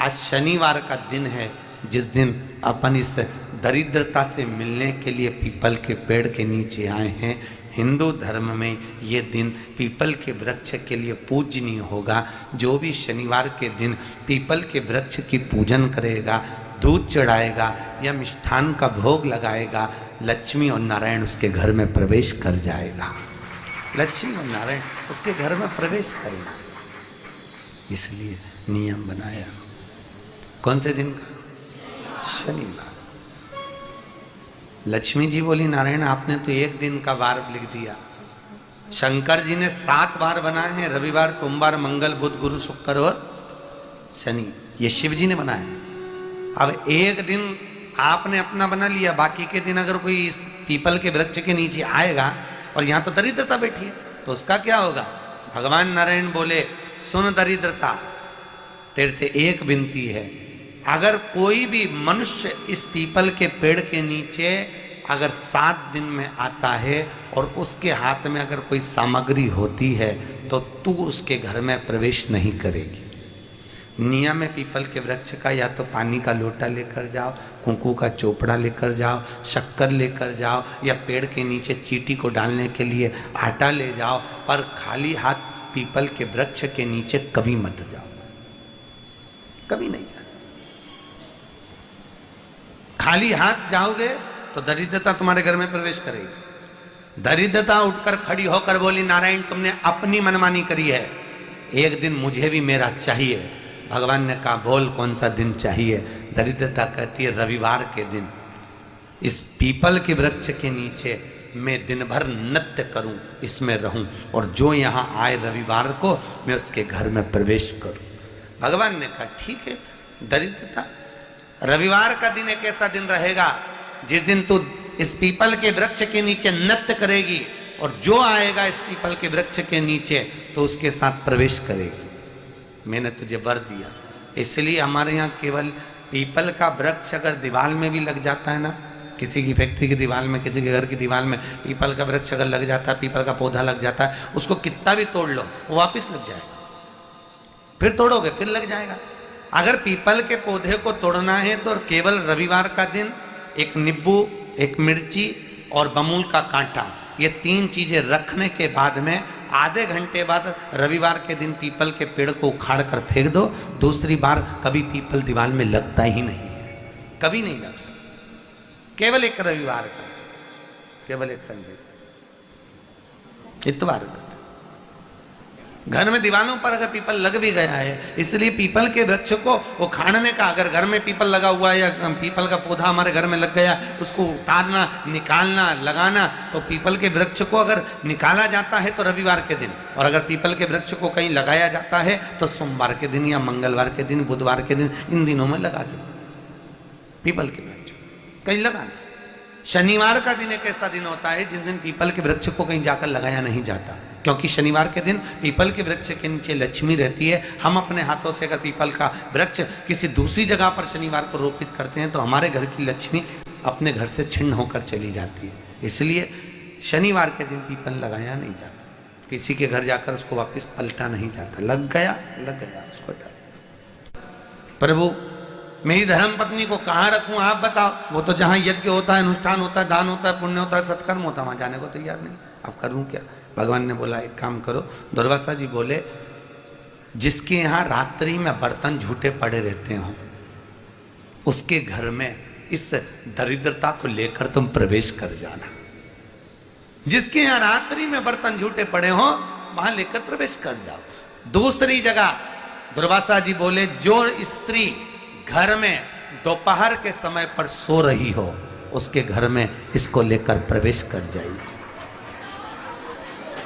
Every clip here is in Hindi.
आज शनिवार का दिन है, जिस दिन अपन इस दरिद्रता से मिलने के लिए पीपल के पेड़ के नीचे आए हैं। हिंदू धर्म में ये दिन पीपल के वृक्ष के लिए पूजनीय होगा। जो भी शनिवार के दिन पीपल के वृक्ष की पूजन करेगा, दूध चढ़ाएगा या मिष्ठान का भोग लगाएगा, लक्ष्मी और नारायण उसके घर में प्रवेश कर जाएगा। लक्ष्मी और नारायण उसके घर में प्रवेश करेगा। इसलिए नियम बनाया। कौन से दिन का? शनिवार। लक्ष्मी जी बोली, नारायण आपने तो एक दिन का वार लिख दिया। शंकर जी ने 7 वार बनाए हैं, रविवार, सोमवार, मंगल, बुध, गुरु, शुक्र और शनि। ये शिव जी ने बनाया। अब एक दिन आपने अपना बना लिया, बाकी के दिन अगर कोई इस पीपल के वृक्ष के नीचे आएगा और यहां तो दरिद्रता बैठी है, तो उसका क्या होगा? भगवान नारायण बोले, सुन दरिद्रता, तेरे से एक विनती है, अगर कोई भी मनुष्य इस पीपल के पेड़ के नीचे अगर 7 दिन में आता है और उसके हाथ में अगर कोई सामग्री होती है तो तू उसके घर में प्रवेश नहीं करेगी। नियम है पीपल के वृक्ष का, या तो पानी का लोटा लेकर जाओ, कुंकू का चोपड़ा लेकर जाओ, शक्कर लेकर जाओ, या पेड़ के नीचे चींटी को डालने के लिए आटा ले जाओ, पर खाली हाथ पीपल के वृक्ष के नीचे कभी मत जाओ, कभी नहीं जाओ। खाली हाथ जाओगे तो दरिद्रता तुम्हारे घर में प्रवेश करेगी। दरिद्रता उठकर खड़ी होकर बोली, नारायण तुमने अपनी मनमानी करी है, एक दिन मुझे भी मेरा चाहिए। भगवान ने कहा, बोल कौन सा दिन चाहिए? दरिद्रता कहती है, रविवार के दिन इस पीपल के वृक्ष के नीचे मैं दिन भर नृत्य करूं, इसमें रहूं, और जो यहां आए रविवार को मैं उसके घर में प्रवेश करूं। भगवान ने कहा, ठीक है। दरिद्रता, रविवार का दिन एक ऐसा दिन रहेगा जिस दिन तू इस पीपल के वृक्ष के नीचे नृत्य करेगी और जो आएगा इस पीपल के वृक्ष के नीचे तो उसके साथ प्रवेश करेगी। मैंने तुझे वर दिया। इसलिए हमारे यहाँ केवल पीपल का वृक्ष अगर दीवार में भी लग जाता है ना, किसी की फैक्ट्री की दीवार में, किसी के घर की दीवार में पीपल का वृक्ष अगर लग जाता है, पीपल का पौधा लग जाता है, उसको कितना भी तोड़ लो वो वापस लग जाएगा। फिर तोड़ोगे फिर लग जाएगा। अगर पीपल के पौधे को तोड़ना है तो केवल रविवार का दिन एक नींबू, एक मिर्ची और बमूल का कांटा, ये 3 चीजें रखने के बाद में आधे घंटे बाद रविवार के दिन पीपल के पेड़ को उखाड़ कर फेंक दो। दूसरी बार कभी पीपल दीवार में लगता ही नहीं है, कभी नहीं लग सकता। केवल एक रविवार का, केवल एक संडे, इतवार का। घर में दीवारों पर अगर पीपल लग भी गया है, इसलिए पीपल के वृक्ष को उखाड़ने का, अगर घर में पीपल लगा हुआ है या पीपल का पौधा हमारे घर में लग गया, उसको उतारना, निकालना, लगाना, तो पीपल के वृक्ष को अगर निकाला जाता है तो रविवार के दिन, और अगर पीपल के वृक्ष को कहीं लगाया जाता है तो सोमवार के दिन या मंगलवार के दिन, बुधवार के दिन, इन दिनों में लगा सकते पीपल के वृक्ष कहीं लगाना। शनिवार का दिन एक ऐसा दिन होता है जिस दिन पीपल के वृक्ष को कहीं जाकर लगाया नहीं जाता, क्योंकि शनिवार के दिन पीपल के वृक्ष के नीचे लक्ष्मी रहती है। हम अपने हाथों से अगर पीपल का वृक्ष किसी दूसरी जगह पर शनिवार को रोपित करते हैं तो हमारे घर की लक्ष्मी अपने घर से छिन्न होकर चली जाती है। इसलिए शनिवार के दिन पीपल लगाया नहीं जाता, किसी के घर जाकर उसको वापस पलटा नहीं जाता। लग गया उसको डाल। प्रभु मेरी धर्म पत्नी को कहाँ रखूं आप बताओ? वो तो जहाँ यज्ञ होता है, अनुष्ठान होता है, दान होता है, पुण्य होता है, सत्कर्म होता है, वहां जाने को तैयार नहीं। अब करूं क्या? भगवान ने बोला, एक काम करो। दुर्वासा जी बोले, जिसके यहाँ रात्रि में बर्तन झूठे पड़े रहते हो उसके घर में इस दरिद्रता को लेकर तुम प्रवेश कर जाना। जिसके यहाँ रात्रि में बर्तन झूठे पड़े हो वहां लेकर प्रवेश कर जाओ। दूसरी जगह दुर्वासा जी बोले, जो स्त्री घर में दोपहर के समय पर सो रही हो उसके घर में इसको लेकर प्रवेश कर जाइए।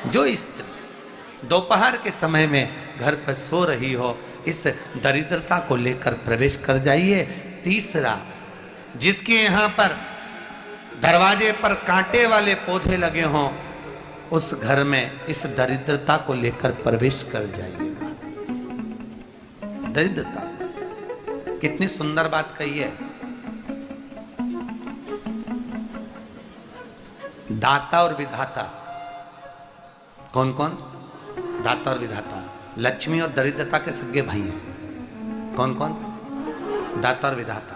जो स्त्री दोपहर के समय में घर पर सो रही हो इस दरिद्रता को लेकर प्रवेश कर जाइए। तीसरा, जिसके यहाँ पर दरवाजे पर कांटे वाले पौधे लगे हों उस घर में इस दरिद्रता को लेकर प्रवेश कर जाइए। दरिद्रता, कितनी सुंदर बात कही है। दाता और विधाता, कौन कौन? दाता और विधाता। लक्ष्मी और दरिद्रता के सगे भाई हैं। कौन कौन? दाता और विधाता।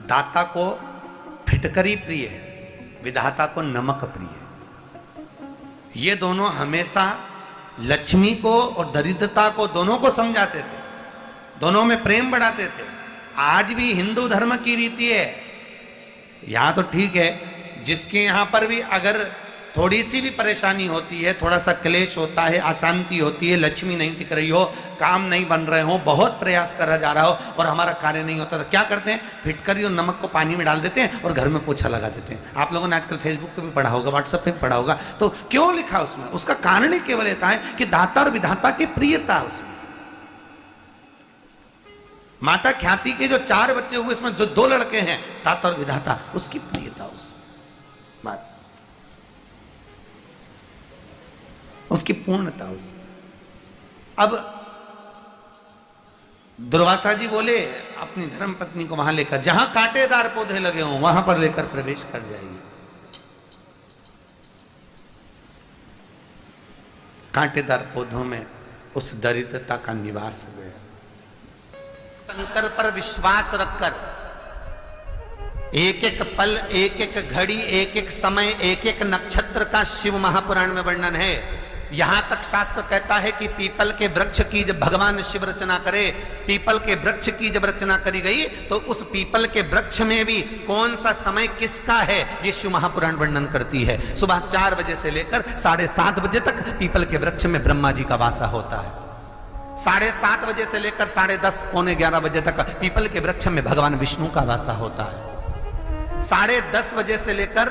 दाता को फिटकरी प्रिय है, विधाता को नमक प्रिय है। ये दोनों हमेशा लक्ष्मी को और दरिद्रता को दोनों को समझाते थे, दोनों में प्रेम बढ़ाते थे। आज भी हिंदू धर्म की रीति है, यहां तो ठीक है, जिसके यहां पर भी अगर थोड़ी सी भी परेशानी होती है, थोड़ा सा क्लेश होता है, अशांति होती है, लक्ष्मी नहीं टिक रही हो, काम नहीं बन रहे हो, बहुत प्रयास करा जा रहा हो और हमारा कार्य नहीं होता, तो क्या करते हैं? फिटकरी और नमक को पानी में डाल देते हैं और घर में पोछा लगा देते हैं। आप लोगों ने आजकल फेसबुक पे भी पढ़ा होगा, व्हाट्सएप पे भी पढ़ा होगा। तो क्यों लिखा उसमें? उसका कारण ही केवल इतना है कि दाता और विधाता की प्रियता उसमें। माता ख्याति के जो 4 बच्चे हुए, इसमें जो 2 लड़के हैं, दाता और विधाता, उसकी प्रियता उसकी पूर्णता उसमें। अब दुर्वासा जी बोले अपनी धर्म पत्नी को वहां लेकर, जहां कांटेदार पौधे लगे हों वहां पर लेकर प्रवेश कर जाइए। कांटेदार पौधों में उस दरिद्रता का निवास हो गया। शंकर पर विश्वास रखकर एक एक पल, एक एक घड़ी, एक एक समय, एक एक नक्षत्र का शिव महापुराण में वर्णन है। यहां तक शास्त्र कहता है कि पीपल के वृक्ष की जब भगवान शिव रचना करे, पीपल के वृक्ष की जब रचना करी गई, तो उस पीपल के वृक्ष में भी कौन सा समय किसका है, ये शिव महापुराण वर्णन करती है। सुबह 4 बजे से लेकर 7:30 बजे तक पीपल के वृक्ष में ब्रह्मा जी का वासा होता है। 7:30 बजे से लेकर 10:30 पौने 11 बजे तक पीपल के वृक्ष में भगवान विष्णु का वासा होता है। 10:30 बजे से लेकर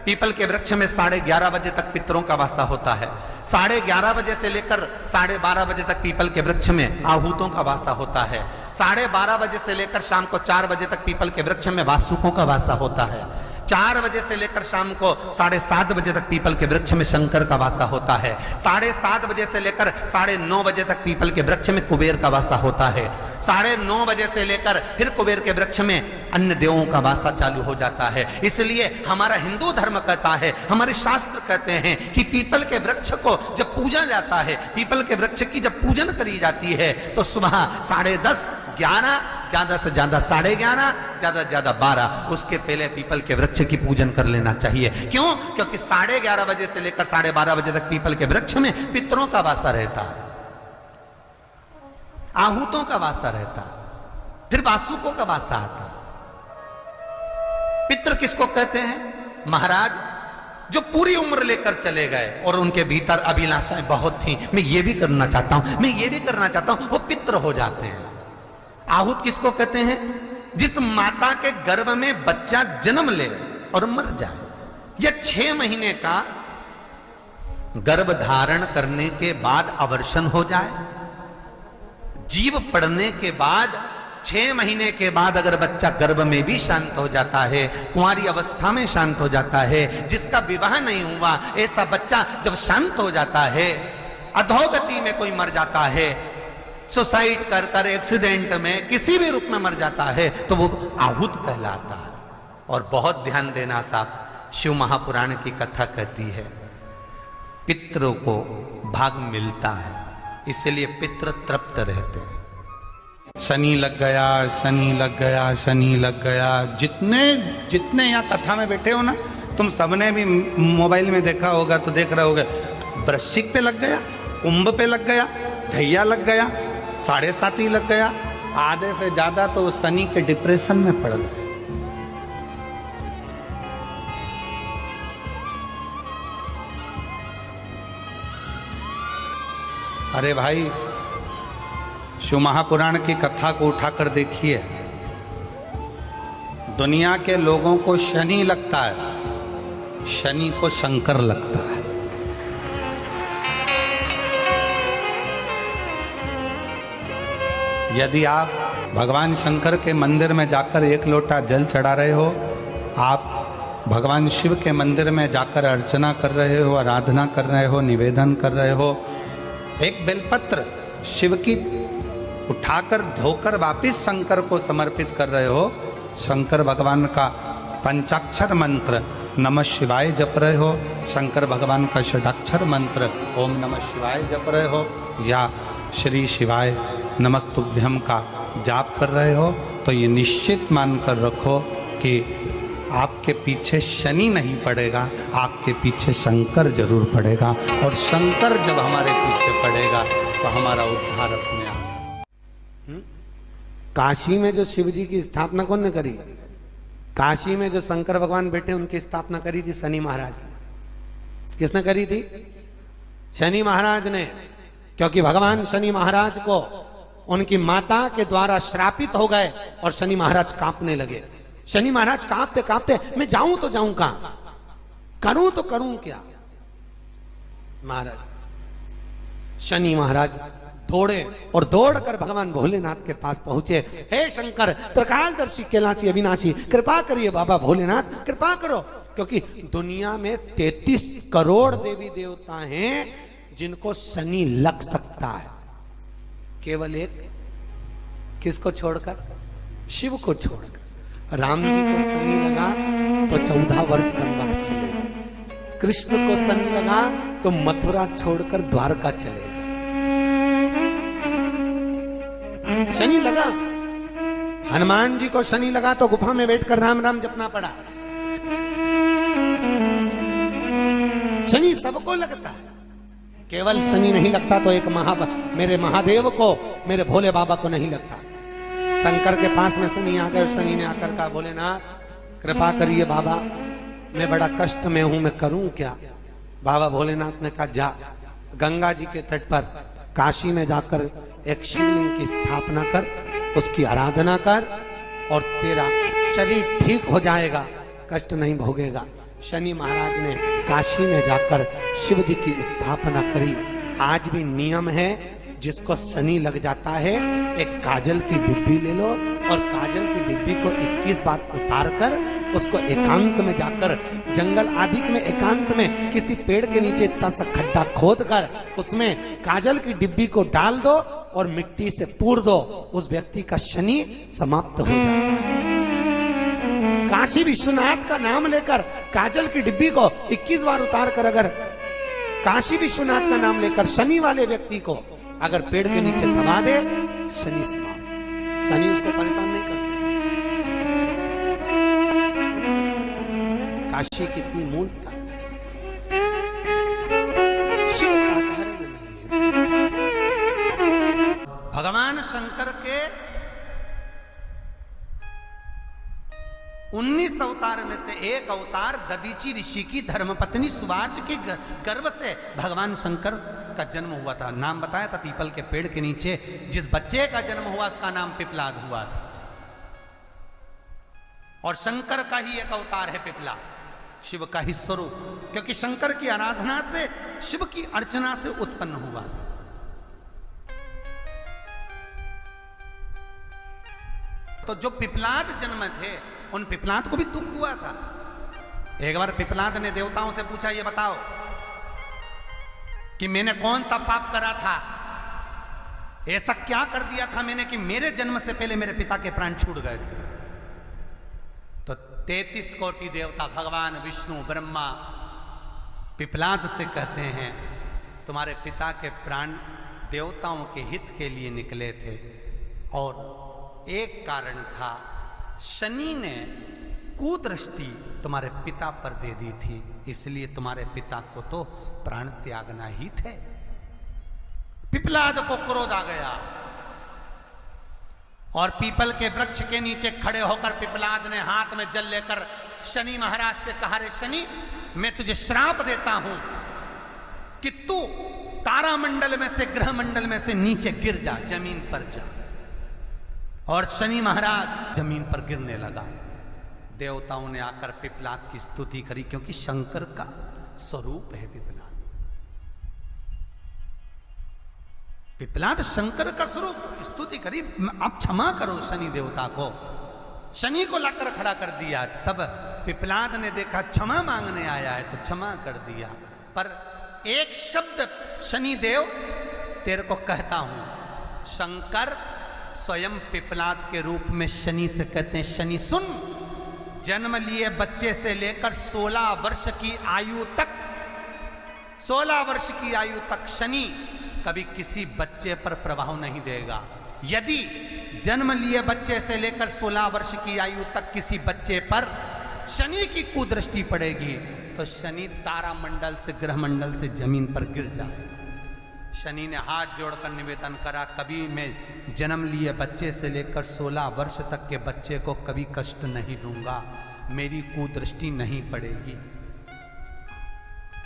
पीपल के वृक्ष में 11:30 बजे तक पितरों का वासा होता है। 11:30 बजे से लेकर 12:30 बजे तक पीपल के वृक्ष में आहूतों का वासा होता है। 12:30 बजे से लेकर शाम को 4 बजे तक पीपल के वृक्ष में वासुकों का वासा होता है। 4 बजे से लेकर शाम को 7:30 बजे तक पीपल के वृक्ष में शंकर का वासा होता है। 7:30 बजे से लेकर 9:30 बजे तक पीपल के वृक्ष में कुबेर का वासा होता है। 9:30 बजे से लेकर फिर कुबेर के वृक्ष में अन्य देवों का वासा चालू हो जाता है। इसलिए हमारा हिंदू धर्म कहता है, हमारे शास्त्र कहते हैं कि पीपल के वृक्ष को जब पूजा जाता है, पीपल के वृक्ष की जब पूजन करी जाती है, तो सुबह 10:30, 11, ज्यादा से ज्यादा 11:30, ज्यादा से ज्यादा 12, उसके पहले पीपल के वृक्ष की पूजन कर लेना चाहिए। क्यों? क्योंकि 11:30 बजे से लेकर 12:30 बजे तक पीपल के वृक्ष में पितरों का वासा रहता है, आहूतों का वासा रहता है, फिर वासुकों का वासा आता है। पितृ किसको कहते हैं? महाराज जो पूरी उम्र लेकर चले गए और उनके भीतर अभिलाषाएं बहुत थी, मैं ये भी करना चाहता हूं, मैं ये भी करना चाहता हूं, वो पितृ हो जाते हैं। आहूत किसको कहते हैं? जिस माता के गर्भ में बच्चा जन्म ले और मर जाए, यह 6 महीने का गर्भ धारण करने के बाद अवर्षण हो जाए, जीव पड़ने के बाद 6 महीने के बाद अगर बच्चा गर्भ में भी शांत हो जाता है, कुंवारी अवस्था में शांत हो जाता है, जिसका विवाह नहीं हुआ, ऐसा बच्चा जब शांत हो जाता है, अधोगति में कोई मर जाता है, सुसाइड कर एक्सीडेंट में किसी भी रूप में मर जाता है, तो वो आहूत कहलाता है। और बहुत ध्यान देना साहब, शिव महापुराण की कथा कहती है पितरों को भाग मिलता है, इसलिए पितृ तृप्त रहते हैं। शनि लग गया, शनि लग गया, शनि लग गया, जितने यहाँ कथा में बैठे हो ना, तुम सबने भी मोबाइल में देखा होगा तो देख रहे होगे, वृश्चिक पे लग गया, कुंभ पे लग गया, धैया लग गया, 7.5 लग गया, आधे से ज्यादा तो शनि के डिप्रेशन में पड़ गए। अरे भाई, शिव महापुराण की कथा को उठाकर देखिए, दुनिया के लोगों को शनि लगता है, शनि को शंकर लगता है। यदि आप भगवान शंकर के मंदिर में जाकर 1 लोटा जल चढ़ा रहे हो, आप भगवान शिव के मंदिर में जाकर अर्चना कर रहे हो, आराधना कर रहे हो, निवेदन कर रहे हो, एक बेलपत्र शिव की उठाकर धोकर वापिस शंकर को समर्पित कर रहे हो, शंकर भगवान का पंचाक्षर मंत्र नमः शिवाय जप रहे हो, शंकर भगवान का षडाक्षर मंत्र ओम नमः शिवाय जप रहे हो, या श्री शिवाय नमस्तुभ्यम का जाप कर रहे हो, तो ये निश्चित मानकर रखो कि आपके पीछे शनि नहीं पड़ेगा, आपके पीछे शंकर जरूर पड़ेगा। और शंकर जब हमारे पीछे पड़ेगा तो हमारा उद्धार अपने आप। काशी में जो शिव जी की स्थापना कौन ने करी? काशी में जो शंकर भगवान बैठे उनकी स्थापना करी थी शनि महाराज। किसने करी थी? शनि महाराज ने। क्योंकि भगवान शनि महाराज को उनकी माता के द्वारा श्रापित हो गए और शनि महाराज कांपने लगे। शनि महाराज कांपते कांपते, मैं जाऊं तो जाऊं कहां, करूं तो करूं क्या। महाराज शनि महाराज दौड़े और दौड़कर भगवान भोलेनाथ के पास पहुंचे। हे शंकर, त्रिकालदर्शी, कैलाशी, अविनाशी, कृपा करिए बाबा भोलेनाथ, कृपा करो। क्योंकि दुनिया में 33 करोड़ देवी देवता हैं जिनको शनि लग सकता है, केवल एक किसको छोड़कर? शिव को छोड़कर। राम जी को शनि लगा तो 14 वर्ष वनवास चले गए। कृष्ण को शनि लगा तो मथुरा छोड़कर द्वारका चले गए। शनि लगा। हनुमान जी को शनि लगा तो गुफा में बैठकर राम राम जपना पड़ा। शनि सबको लगता है, केवल शनि नहीं लगता तो एक मेरे महादेव को, मेरे भोले बाबा को नहीं लगता। शंकर के पास में शनि आ गए। शनि ने आकर कहा, भोलेनाथ कृपा करिए बाबा, मैं बड़ा कष्ट में हूं, मैं करूं क्या? बाबा भोलेनाथ ने कहा, जा गंगा जी के तट पर काशी में जाकर एक शिवलिंग की स्थापना कर, उसकी आराधना कर और तेरा शरीर ठीक हो जाएगा, कष्ट नहीं भोगेगा। शनि महाराज ने काशी में जाकर शिव जी की स्थापना करी। आज भी नियम है, जिसको शनि लग जाता है एक काजल की डिब्बी ले लो और काजल की डिब्बी को 21 बार उतार कर उसको एकांत में जाकर, जंगल आदि में एकांत में किसी पेड़ के नीचे इतना सा खड्डा खोद कर उसमें काजल की डिब्बी को डाल दो और मिट्टी से पूर दो, उस व्यक्ति का शनि समाप्त हो जाता है। काशी विश्वनाथ का नाम लेकर काजल की डिब्बी को 21 बार उतार कर अगर काशी विश्वनाथ का नाम लेकर शनि वाले व्यक्ति को अगर पेड़ के नीचे दबा दे, शनि समाप्त। शनि उसको परेशान नहीं कर सकता। काशी कितनी मूलता है, शिव साधारण नहीं है। भगवान शंकर के 19 अवतार में से एक अवतार दधीची ऋषि की धर्मपत्नी सुवाच के गर्भ से भगवान शंकर का जन्म हुआ था। नाम बताया था पीपल के पेड़ के नीचे जिस बच्चे का जन्म हुआ उसका नाम पिपलाद हुआ था। और शंकर का ही एक अवतार है पिपलाद, शिव का ही स्वरूप, क्योंकि शंकर की आराधना से, शिव की अर्चना से उत्पन्न हुआ था। तो जो पिपलाद जन्म थे उन पिपलाद को भी दुख हुआ था। एक बार पिपलाद ने देवताओं से पूछा, ये बताओ कि मैंने कौन सा पाप करा था, ऐसा क्या कर दिया था मैंने कि मेरे जन्म से पहले मेरे पिता के प्राण छूट गए थे। तो 33 कोटि देवता, भगवान विष्णु, ब्रह्मा पिपलाद से कहते हैं, तुम्हारे पिता के प्राण देवताओं के हित के लिए निकले थे और एक कारण था, शनि ने कुदृष्टि तुम्हारे पिता पर दे दी थी, इसलिए तुम्हारे पिता को तो प्राण त्यागना ही थे। पिपलाद को क्रोध आ गया और पीपल के वृक्ष के नीचे खड़े होकर पिपलाद ने हाथ में जल लेकर शनि महाराज से कहा, रे शनि, मैं तुझे श्राप देता हूं कि तू तारामंडल में से, ग्रह मंडल में से नीचे गिर जा, जमीन पर जा। और शनि महाराज जमीन पर गिरने लगा। देवताओं ने आकर पिपलाद की स्तुति करी, क्योंकि शंकर का स्वरूप है पिपलाद। पिपलाद शंकर का स्वरूप, स्तुति करी, आप क्षमा करो शनि देवता को। शनि को लाकर खड़ा कर दिया। तब पिपलाद ने देखा क्षमा मांगने आया है तो क्षमा कर दिया, पर एक शब्द शनि देव तेरे को कहता हूं। शंकर स्वयं पिपलाद के रूप में शनि से कहते हैं, शनि सुन, जन्म लिए बच्चे से लेकर 16 वर्ष की आयु तक, 16 वर्ष की आयु तक शनि कभी किसी बच्चे पर प्रभाव नहीं देगा। यदि जन्म लिए बच्चे से लेकर 16 वर्ष की आयु तक किसी बच्चे पर शनि की कुदृष्टि पड़ेगी तो शनि तारा मंडल से, ग्रह मंडल से जमीन पर गिर जाए। शनि ने हाथ जोड़कर निवेदन करा, कभी मैं जन्म लिए बच्चे से लेकर 16 वर्ष तक के बच्चे को कभी कष्ट नहीं दूंगा, मेरी कुदृष्टि नहीं पड़ेगी,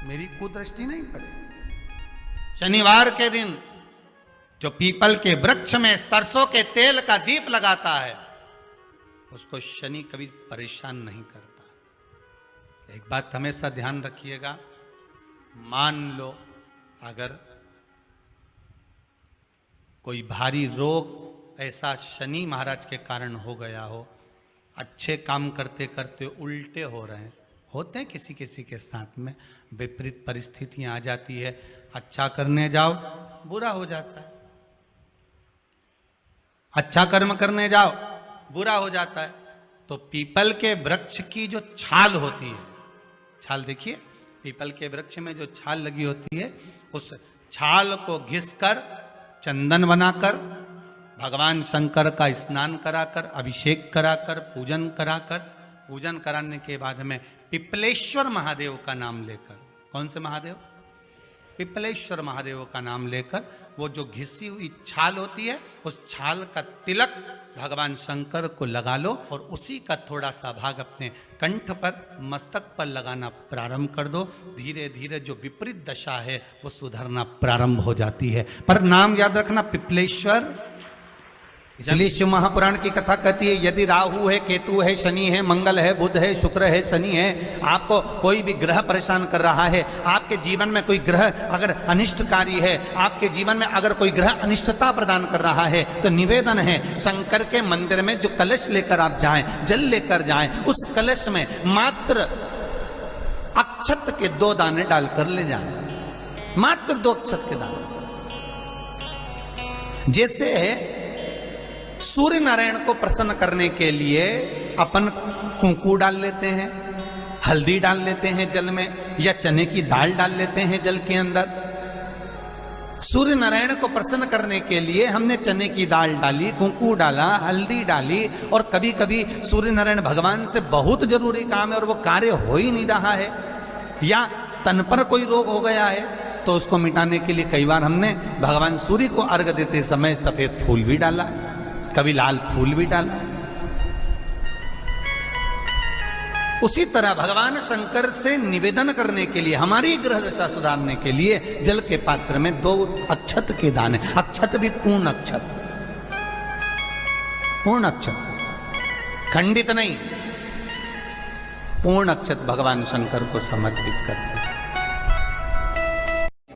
मेरी कुदृष्टि नहीं पड़ेगी। शनिवार के दिन जो पीपल के वृक्ष में सरसों के तेल का दीप लगाता है उसको शनि कभी परेशान नहीं करता। एक बात हमेशा ध्यान रखिएगा, मान लो अगर कोई भारी रोग ऐसा शनि महाराज के कारण हो गया हो, अच्छे काम करते करते उल्टे हो रहे हैं, होते हैं किसी किसी के साथ में, विपरीत परिस्थितियां आ जाती है, अच्छा करने जाओ बुरा हो जाता है, अच्छा कर्म करने जाओ बुरा हो जाता है। तो पीपल के वृक्ष की जो छाल होती है, छाल देखिए, पीपल के वृक्ष में जो छाल लगी होती है, उस छाल को घिसकर चंदन बनाकर भगवान शंकर का स्नान कराकर, अभिषेक कराकर, पूजन कराकर, पूजन कराने के बाद में पिपलेश्वर महादेव का नाम लेकर, कौन से महादेव? पिपलेश्वर महादेव का नाम लेकर वो जो घिसी हुई छाल होती है उस छाल का तिलक भगवान शंकर को लगा लो और उसी का थोड़ा सा भाग अपने कंठ पर, मस्तक पर लगाना प्रारंभ कर दो। धीरे धीरे जो विपरीत दशा है वो सुधरना प्रारंभ हो जाती है। पर नाम याद रखना, पिपलेश्वर। इसलिए शिव महापुराण की कथा कहती है, यदि राहु है, केतु है, शनि है, मंगल है, बुध है, शुक्र है, शनि है, आपको कोई भी ग्रह परेशान कर रहा है, आपके जीवन में कोई ग्रह अगर अनिष्टकारी है, आपके जीवन में अगर कोई ग्रह अनिष्टता प्रदान कर रहा है, तो निवेदन है शंकर के मंदिर में जो कलश लेकर आप जाएं, जल लेकर जाएं, उस कलश में मात्र अक्षत के 2 दाने डालकर ले जाएं, मात्र 2 अक्षत के दाने। जैसे सूर्य नारायण को प्रसन्न करने के लिए अपन कुंकू डाल लेते हैं, हल्दी डाल लेते हैं जल में, या चने की दाल डाल लेते हैं जल के अंदर। सूर्य नारायण को प्रसन्न करने के लिए हमने चने की दाल डाली, कुंकू डाला, हल्दी डाली, और कभी कभी सूर्य नारायण भगवान से बहुत जरूरी काम है और वो कार्य हो ही नहीं रहा है, या तन पर कोई रोग हो गया है, तो उसको मिटाने के लिए कई बार हमने भगवान सूर्य को अर्घ देते समय सफेद फूल भी डाला, कभी लाल फूल भी डाला। उसी तरह भगवान शंकर से निवेदन करने के लिए, हमारी ग्रह दशा सुधारने के लिए जल के पात्र में 2 अक्षत के दाने, अक्षत भी पूर्ण अक्षत, पूर्ण अक्षत, खंडित नहीं, पूर्ण अक्षत भगवान शंकर को समर्पित करते हैं।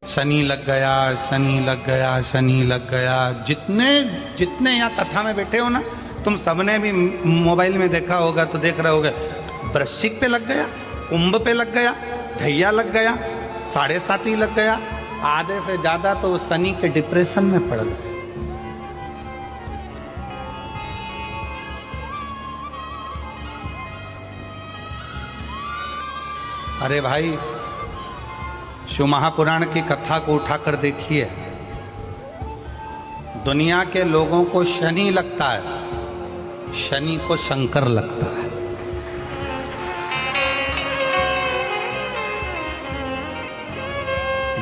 शनि लग गया, शनि लग गया, शनि लग गया, जितने यहाँ कथा में बैठे हो ना, तुम सबने भी मोबाइल में देखा होगा तो देख रहे होगे, वृश्चिक पे लग गया, कुंभ पे लग गया, धैया लग गया, 7.5 लग गया, आधे से ज्यादा तो शनि के डिप्रेशन में पड़ गए। अरे भाई, शिव महापुराण की कथा को उठाकर देखिए, दुनिया के लोगों को शनि लगता है, शनि को शंकर लगता है।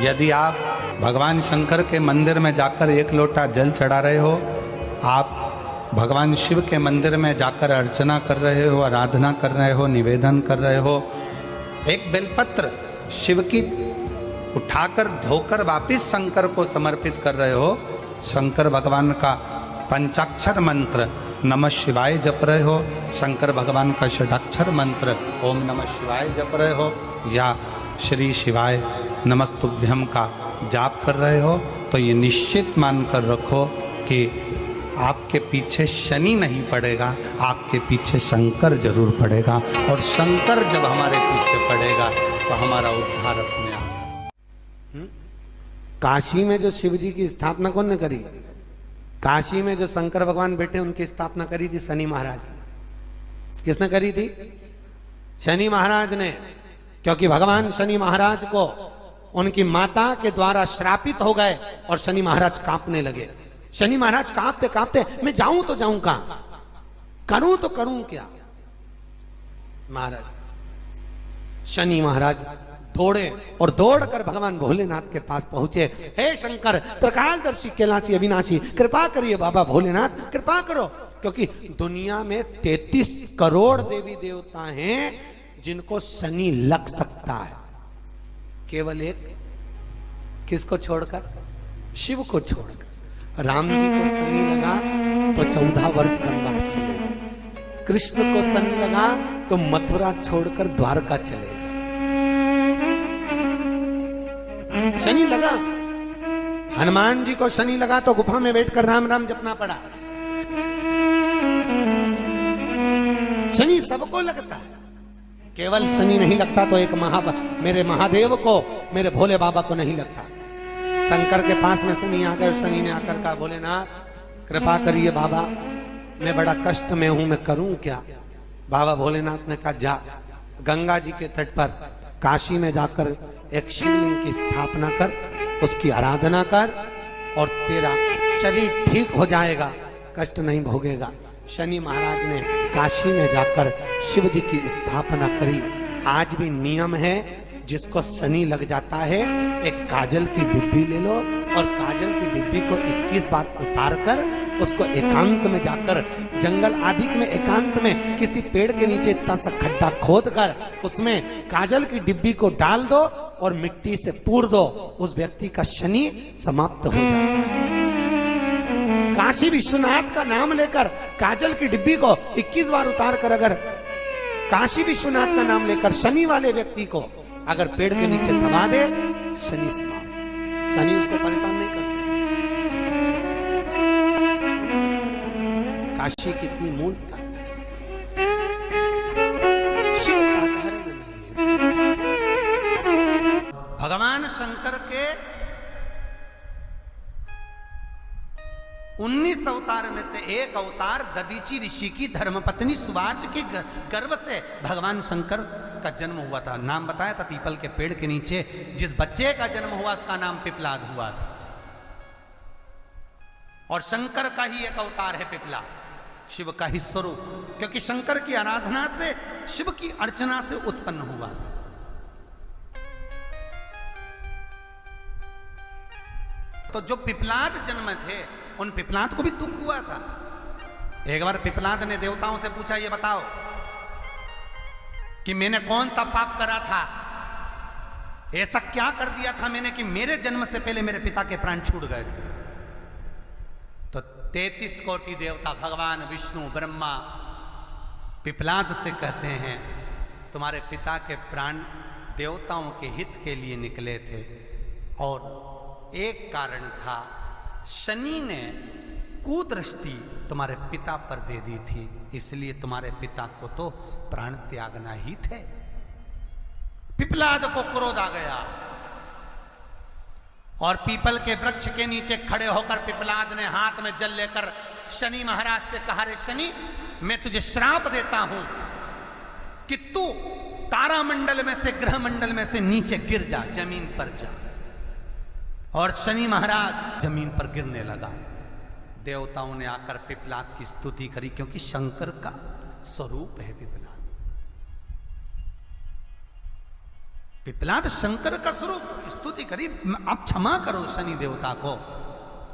यदि आप भगवान शंकर के मंदिर में जाकर 1 लोटा जल चढ़ा रहे हो, आप भगवान शिव के मंदिर में जाकर अर्चना कर रहे हो, आराधना कर रहे हो, निवेदन कर रहे हो, एक बेलपत्र शिव की उठाकर धोकर वापिस शंकर को समर्पित कर रहे हो, शंकर भगवान का पंचाक्षर मंत्र नमः शिवाय जप रहे हो, शंकर भगवान का षडाक्षर मंत्र ओम नमः शिवाय जप रहे हो, या श्री शिवाय नमस्तुभ्यम का जाप कर रहे हो, तो ये निश्चित मानकर रखो कि आपके पीछे शनि नहीं पड़ेगा, आपके पीछे शंकर जरूर पड़ेगा। और शंकर जब हमारे पीछे पड़ेगा तो हमारा उद्धार अपने आप। काशी में जो शिव जी की स्थापना कौन ने करी? काशी में जो शंकर भगवान बैठे उनकी स्थापना करी थी शनि महाराज ने। किसने करी थी? शनि महाराज ने। क्योंकि भगवान शनि महाराज को उनकी माता के द्वारा श्रापित हो गए और शनि महाराज कांपने लगे। शनि महाराज कांपते कांपते, मैं जाऊं तो जाऊं कहां, करूं तो करूं क्या। महाराज शनि महाराज दौड़े और दौड़कर भगवान भोलेनाथ के पास पहुंचे। हे शंकर, त्रिकालदर्शी, कैलाशी, अविनाशी, कृपा करिए बाबा भोलेनाथ, कृपा करो। क्योंकि दुनिया में 33 करोड़ देवी देवता हैं जिनको शनि लग सकता है, केवल एक किसको छोड़कर, शिव को छोड़कर। राम जी को शनि लगा तो 14 वर्ष वनवास चले गए, कृष्ण को शनि लगा तो मथुरा छोड़कर द्वारका चले गए। शनि लगा, हनुमान जी को शनि लगा तो गुफा में बैठकर राम राम जपना पड़ा। शनि सबको लगता है, केवल शनि नहीं लगता तो एक मेरे महादेव को, मेरे भोले बाबा को नहीं लगता। शंकर के पास में शनि आ गए। शनि ने आकर कहा, भोलेनाथ कृपा करिए बाबा, मैं बड़ा कष्ट में हूं, मैं करूं क्या। बाबा भोलेनाथ ने कहा, जा गंगा जी के तट पर काशी में जाकर एक शिवलिंग की स्थापना कर, उसकी आराधना कर और तेरा शरीर ठीक हो जाएगा, कष्ट नहीं भोगेगा। शनि महाराज ने काशी में जाकर शिव जी की स्थापना करी। आज भी नियम है, जिसको शनि लग जाता है एक काजल की डिब्बी ले लो और काजल की डिब्बी को 21 बार उतार कर उसको एकांत में जाकर, जंगल आदि में एकांत में किसी पेड़ के नीचे इतना सा खड्डा खोद कर उसमें काजल की डिब्बी को डाल दो और मिट्टी से पूर दो, उस व्यक्ति का शनि समाप्त हो जाता है। काशी विश्वनाथ का नाम लेकर काजल की डिब्बी को 21 बार उतार कर अगर काशी विश्वनाथ का नाम लेकर शनि वाले व्यक्ति को अगर पेड़ के नीचे दबा दे, शनि समाप्त, शनि उसको परेशान नहीं कर सकता। काशी कितनी मूलता है, शिव साधारण नहीं है। भगवान शंकर के 19 अवतार में से एक अवतार दधीची ऋषि की धर्मपत्नी सुवाच के गर्भ से भगवान शंकर का जन्म हुआ था। नाम बताया था पीपल के पेड़ के नीचे जिस बच्चे का जन्म हुआ उसका नाम पिपलाद हुआ था। और शंकर का ही एक अवतार है पिपलाद, शिव का ही स्वरूप, क्योंकि शंकर की आराधना से, शिव की अर्चना से उत्पन्न हुआ था। तो जो पिपलाद जन्म थे उन पिपलाद को भी दुख हुआ था। एक बार पिपलाद ने देवताओं से पूछा, ये बताओ कि मैंने कौन सा पाप करा था, ऐसा क्या कर दिया था मैंने कि मेरे जन्म से पहले मेरे पिता के प्राण छूट गए थे। तो 33 कोटि देवता, भगवान विष्णु, ब्रह्मा पिपलाद से कहते हैं, तुम्हारे पिता के प्राण देवताओं के हित के लिए निकले थे और एक कारण था, शनि ने कुदृष्टि तुम्हारे पिता पर दे दी थी, इसलिए तुम्हारे पिता को तो प्राण त्यागना ही थे। पिपलाद को क्रोध आ गया और पीपल के वृक्ष के नीचे खड़े होकर पिपलाद ने हाथ में जल लेकर शनि महाराज से कहा, रे शनि, मैं तुझे श्राप देता हूं कि तू तारामंडल में से, ग्रह मंडल में से नीचे गिर जा, जमीन पर जा। और शनि महाराज जमीन पर गिरने लगा। देवताओं ने आकर पिपलाद की स्तुति करी, क्योंकि शंकर का स्वरूप है पिपलाद। पिपलाद शंकर का स्वरूप, स्तुति करी, आप क्षमा करो शनि देवता को।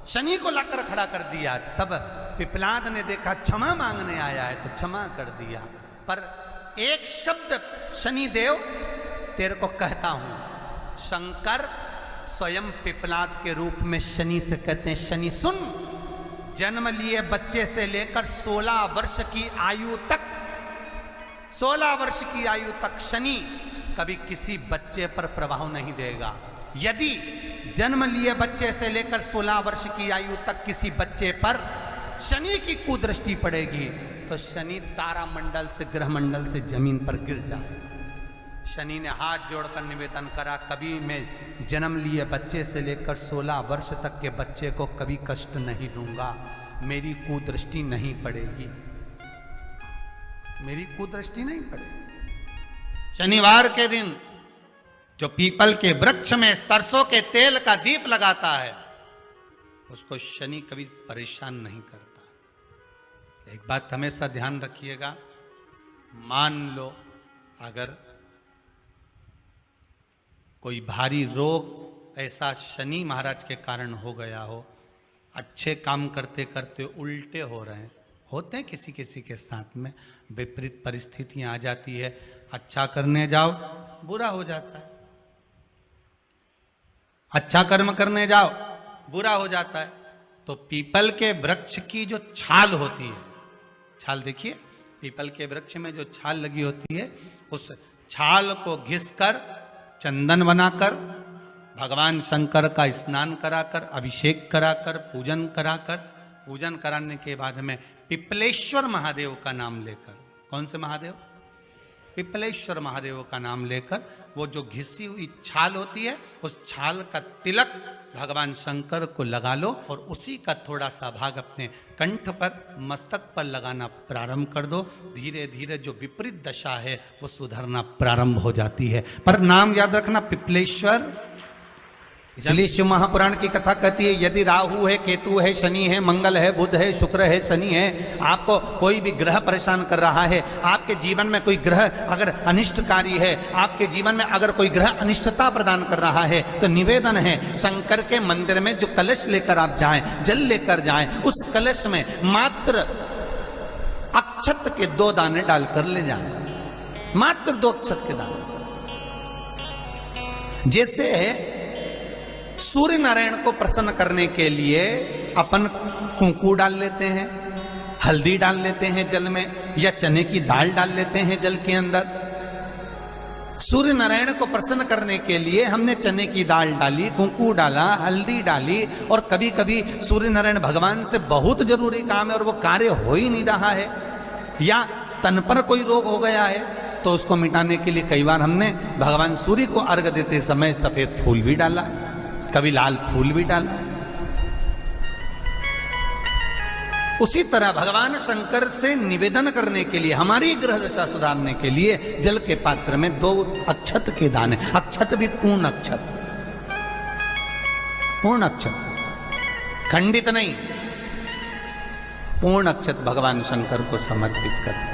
शनि को लाकर खड़ा कर दिया। तब पिपलाद ने देखा क्षमा मांगने आया है तो क्षमा कर दिया, पर एक शब्द शनि देव तेरे को कहता हूं। शंकर स्वयं पिपलाद के रूप में शनि से कहते हैं, शनि सुन, जन्म लिए बच्चे से लेकर 16 वर्ष की आयु तक, 16 वर्ष की आयु तक शनि कभी किसी बच्चे पर प्रभाव नहीं देगा। यदि जन्म लिए बच्चे से लेकर 16 वर्ष की आयु तक किसी बच्चे पर शनि की कुदृष्टि पड़ेगी तो शनि तारामंडल से, ग्रह मंडल से जमीन पर गिर जाएगा। शनि ने हाथ जोड़कर निवेदन करा, कभी मैं जन्म लिए बच्चे से लेकर 16 वर्ष तक के बच्चे को कभी कष्ट नहीं दूंगा, मेरी कुदृष्टि नहीं पड़ेगी, मेरी कुदृष्टि नहीं पड़ेगी। शनिवार के दिन जो पीपल के वृक्ष में सरसों के तेल का दीप लगाता है उसको शनि कभी परेशान नहीं करता। एक बात हमेशा ध्यान रखिएगा, मान लो अगर कोई भारी रोग ऐसा शनि महाराज के कारण हो गया हो, अच्छे काम करते करते उल्टे हो रहे हैं, होते हैं किसी किसी के साथ में, विपरीत परिस्थितियां आ जाती है, अच्छा करने जाओ बुरा हो जाता है, अच्छा कर्म करने जाओ बुरा हो जाता है। तो पीपल के वृक्ष की जो छाल होती है, छाल देखिए, पीपल के वृक्ष में जो छाल लगी होती है, उस छाल को घिसकर चंदन बनाकर भगवान शंकर का स्नान कराकर, अभिषेक कराकर, पूजन कराने के बाद में पिपलेश्वर महादेव का नाम लेकर, कौन से महादेव? पिपलेश्वर महादेव का नाम लेकर वो जो घिसी हुई छाल होती है, उस छाल का तिलक भगवान शंकर को लगा लो और उसी का थोड़ा सा भाग अपने कंठ पर, मस्तक पर लगाना प्रारंभ कर दो। धीरे धीरे जो विपरीत दशा है वो सुधरना प्रारंभ हो जाती है। पर नाम याद रखना, पिपलेश्वर। इसलिए शिव महापुराण की कथा कहती है, यदि राहु है, केतु है, शनि है, मंगल है, बुध है, शुक्र है, शनि है, आपको कोई भी ग्रह परेशान कर रहा है, आपके जीवन में कोई ग्रह अगर अनिष्टकारी है, आपके जीवन में अगर कोई ग्रह अनिष्टता प्रदान कर रहा है, तो निवेदन है शंकर के मंदिर में जो कलश लेकर आप जाएं, जल लेकर जाएं, उस कलश में मात्र अक्षत के 2 दाने डालकर ले जाएं, मात्र 2 अक्षत के दाने। जैसे सूर्य नारायण को प्रसन्न करने के लिए अपन कुंकू डाल लेते हैं, हल्दी डाल लेते हैं जल में, या चने की दाल डाल लेते हैं जल के अंदर। सूर्य नारायण को प्रसन्न करने के लिए हमने चने की दाल डाली, कुंकू डाला, हल्दी डाली, और कभी कभी सूर्य नारायण भगवान से बहुत जरूरी काम है और वो कार्य हो ही नहीं रहा है, या तन पर कोई रोग हो गया है, तो उसको मिटाने के लिए कई बार हमने भगवान सूर्य को अर्घ देते समय सफेद फूल भी डाला, कभी लाल फूल भी डाला। उसी तरह भगवान शंकर से निवेदन करने के लिए, हमारी ग्रह दशा सुधारने के लिए जल के पात्र में 2 अक्षत के दाने, अक्षत भी पूर्ण अक्षत, पूर्ण अक्षत, खंडित नहीं, पूर्ण अक्षत भगवान शंकर को समर्पित करते।